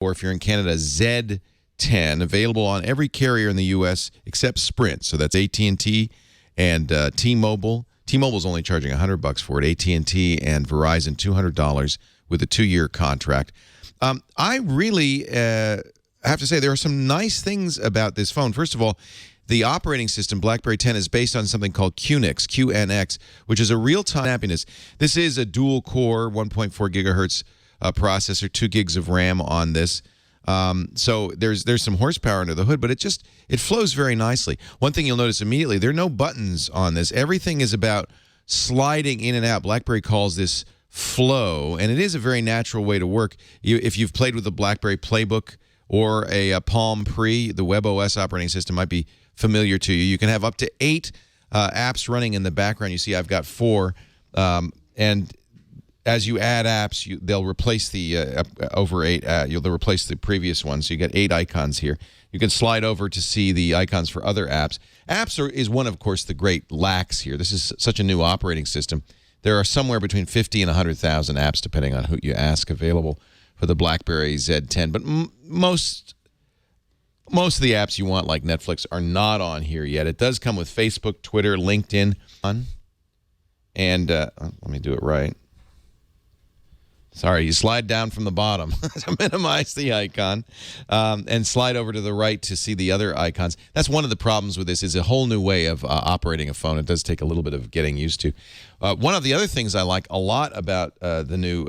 or if you're in Canada, Z10, available on every carrier in the U.S. except Sprint. So that's AT&T and T-Mobile. T-Mobile's only charging $100 for it. AT&T and Verizon $200 with a 2-year contract. I really have to say there are some nice things about this phone. First of all, the operating system, Blackberry 10, is based on something called QNX, which is a real-time happiness. This is a dual-core 1.4 gigahertz processor, 2 gigs of RAM on this. So there's some horsepower under the hood, but it flows very nicely. One thing you'll notice immediately, there are no buttons on this. Everything is about sliding in and out. BlackBerry calls this flow, and it is a very natural way to work. If you've played with the BlackBerry Playbook or a Palm Pre, the WebOS operating system might be familiar to you. You can have up to 8 apps running in the background. You see I've got 4, and as you add apps, they'll replace the over 8. They'll replace the previous one, so you get 8 icons here. You can slide over to see the icons for other apps. Apps is one, of course, the great lacks here. This is such a new operating system. There are somewhere between 50 and 100,000 apps, depending on who you ask, available for the BlackBerry Z10. But most of the apps you want, like Netflix, are not on here yet. It does come with Facebook, Twitter, LinkedIn. And let me do it right. Sorry, you slide down from the bottom to minimize the icon and slide over to the right to see the other icons. That's one of the problems with this, is a whole new way of operating a phone. It does take a little bit of getting used to. One of the other things I like a lot about the new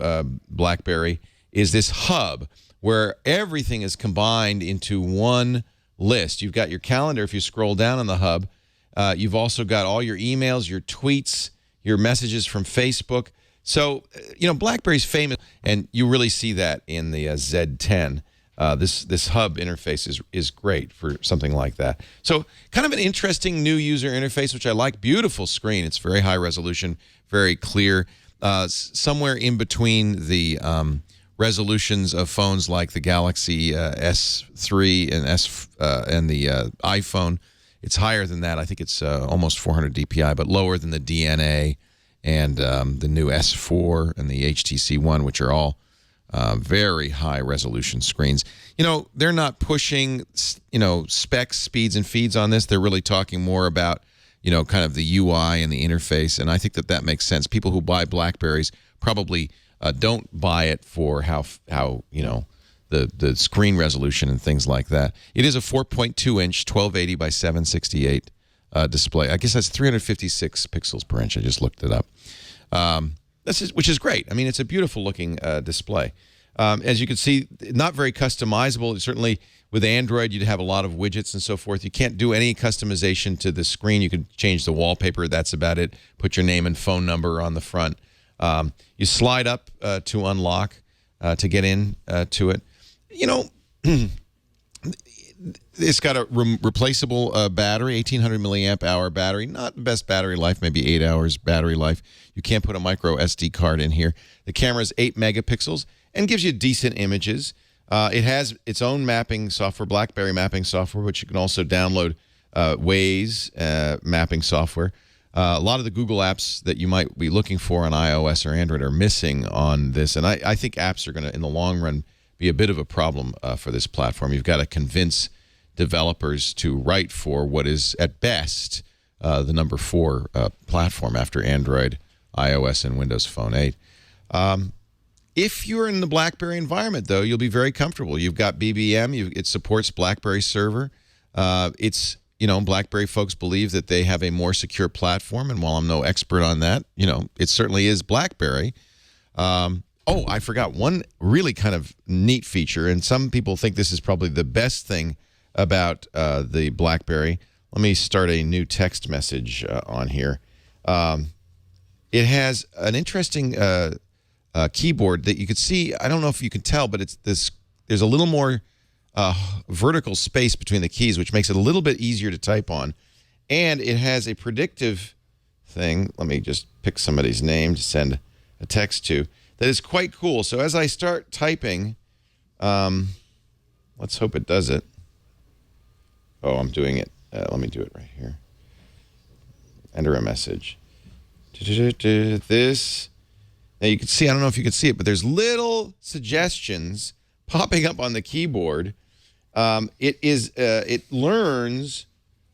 BlackBerry is this hub, where everything is combined into one list. You've got your calendar if you scroll down on the hub. You've also got all your emails, your tweets, your messages from Facebook. So, BlackBerry's famous, and you really see that in the Z10. This hub interface is great for something like that. So, kind of an interesting new user interface, which I like. Beautiful screen. It's very high resolution, very clear. Somewhere in between the resolutions of phones like the Galaxy S3 and the iPhone. It's higher than that. I think it's almost 400 DPI, but lower than the DNA and the new S4 and the HTC One, which are all very high resolution screens. They're not pushing, specs, speeds, and feeds on this. They're really talking more about, kind of the UI and the interface, and I think that makes sense. People who buy BlackBerries probably don't buy it for how the screen resolution and things like that. It is a 4.2-inch 1280 by 768 display. I guess that's 356 pixels per inch. I just looked it up. Which is great. I mean, it's a beautiful looking display. As you can see, not very customizable. Certainly with Android, you'd have a lot of widgets and so forth. You can't do any customization to the screen. You could change the wallpaper. That's about it. Put your name and phone number on the front. You slide up to unlock to get in to it. It's got a replaceable battery, 1,800 milliamp hour battery. Not the best battery life, maybe 8 hours battery life. You can't put a micro SD card in here. The camera is 8 megapixels and gives you decent images. It has its own mapping software, BlackBerry mapping software, which you can also download Waze mapping software. A lot of the Google apps that you might be looking for on iOS or Android are missing on this, and I think apps are going to, in the long run, be a bit of a problem for this platform. You've got to convince developers to write for what is, at best, the number 4 platform after Android, iOS, and Windows Phone 8. If you're in the BlackBerry environment, though, you'll be very comfortable. You've got BBM. It supports BlackBerry Server. BlackBerry folks believe that they have a more secure platform, and while I'm no expert on that, it certainly is BlackBerry. Oh, I forgot one really kind of neat feature, and some people think this is probably the best thing about the BlackBerry. Let me start a new text message on here. It has an interesting keyboard that you could see. I don't know if you can tell, but there's a little more vertical space between the keys, which makes it a little bit easier to type on. And it has a predictive thing. Let me just pick somebody's name to send a text to. That is quite cool. So as I start typing, let's hope it does it. Oh, I'm doing it. Let me do it right here. Enter a message. This. Now you can see, I don't know if you can see it, but there's little suggestions popping up on the keyboard, it learns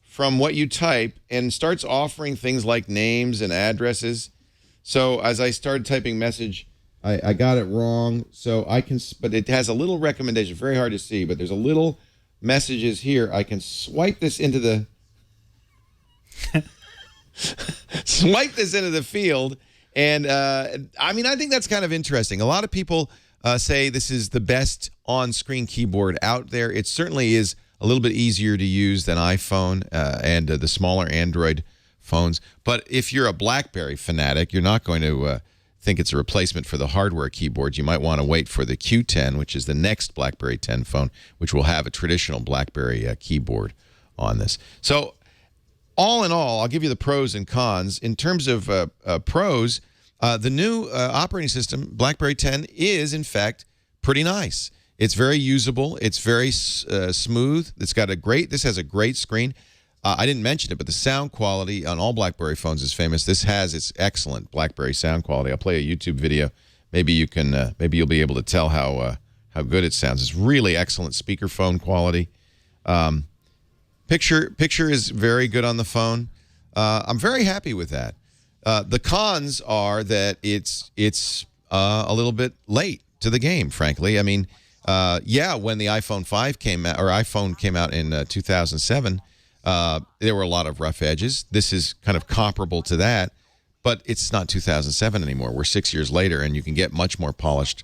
from what you type and starts offering things like names and addresses. So as I started typing message, I got it wrong. So I can, but it has a little recommendation, very hard to see, but there's a little messages here. I can swipe this into the swipe this into the field. And I mean, I think that's kind of interesting. A lot of people say this is the best on-screen keyboard out there. It certainly is a little bit easier to use than iPhone and the smaller Android phones. But if you're a BlackBerry fanatic, you're not going to think it's a replacement for the hardware keyboard. You might want to wait for the Q10, which is the next BlackBerry 10 phone, which will have a traditional BlackBerry keyboard on this. So all in all, I'll give you the pros and cons. In terms of pros, the new operating system, BlackBerry 10, is, in fact, pretty nice. It's very usable. It's very smooth. This has a great screen. I didn't mention it, but the sound quality on all BlackBerry phones is famous. This has its excellent BlackBerry sound quality. I'll play a YouTube video. Maybe you can, maybe you'll be able to tell how good it sounds. It's really excellent speakerphone quality. Picture is very good on the phone. I'm very happy with that. The cons are that it's a little bit late to the game, frankly. I mean, yeah, when the iPhone 5 came out, or iPhone came out in 2007, there were a lot of rough edges. This is kind of comparable to that, but it's not 2007 anymore. We're 6 years later, and you can get much more polished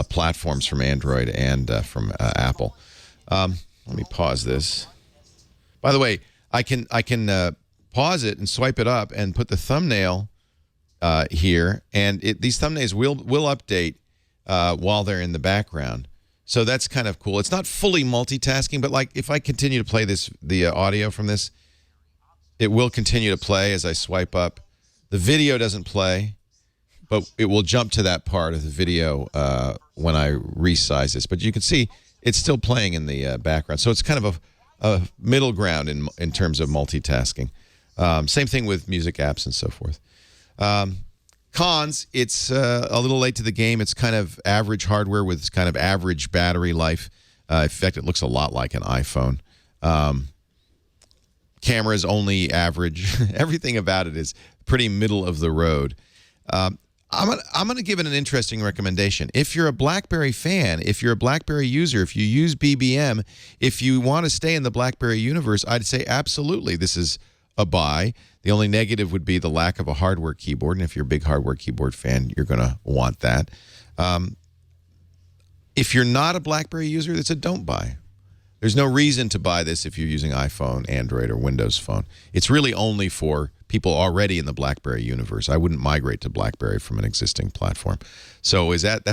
platforms from Android and from Apple. Let me pause this. By the way, I can pause it and swipe it up and put the thumbnail here, and these thumbnails will update while they're in the background. So that's kind of cool. It's not fully multitasking, but like if I continue to play the audio from this, it will continue to play as I swipe up. The video doesn't play, but it will jump to that part of the video when I resize this. But you can see it's still playing in the background. So it's kind of a middle ground in terms of multitasking. Same thing with music apps and so forth. Cons, it's a little late to the game. It's kind of average hardware with kind of average battery life. In fact, it looks a lot like an iPhone. Camera's only average. Everything about it is pretty middle of the road. I'm gonna give it an interesting recommendation. If you're a BlackBerry fan, if you're a BlackBerry user, if you use BBM, if you want to stay in the BlackBerry universe, I'd say absolutely this is a buy. The only negative would be the lack of a hardware keyboard, and if you're a big hardware keyboard fan, you're going to want that. If you're not a BlackBerry user, it's a don't buy. There's no reason to buy this if you're using iPhone, Android, or Windows Phone. It's really only for people already in the BlackBerry universe. I wouldn't migrate to BlackBerry from an existing platform. So is that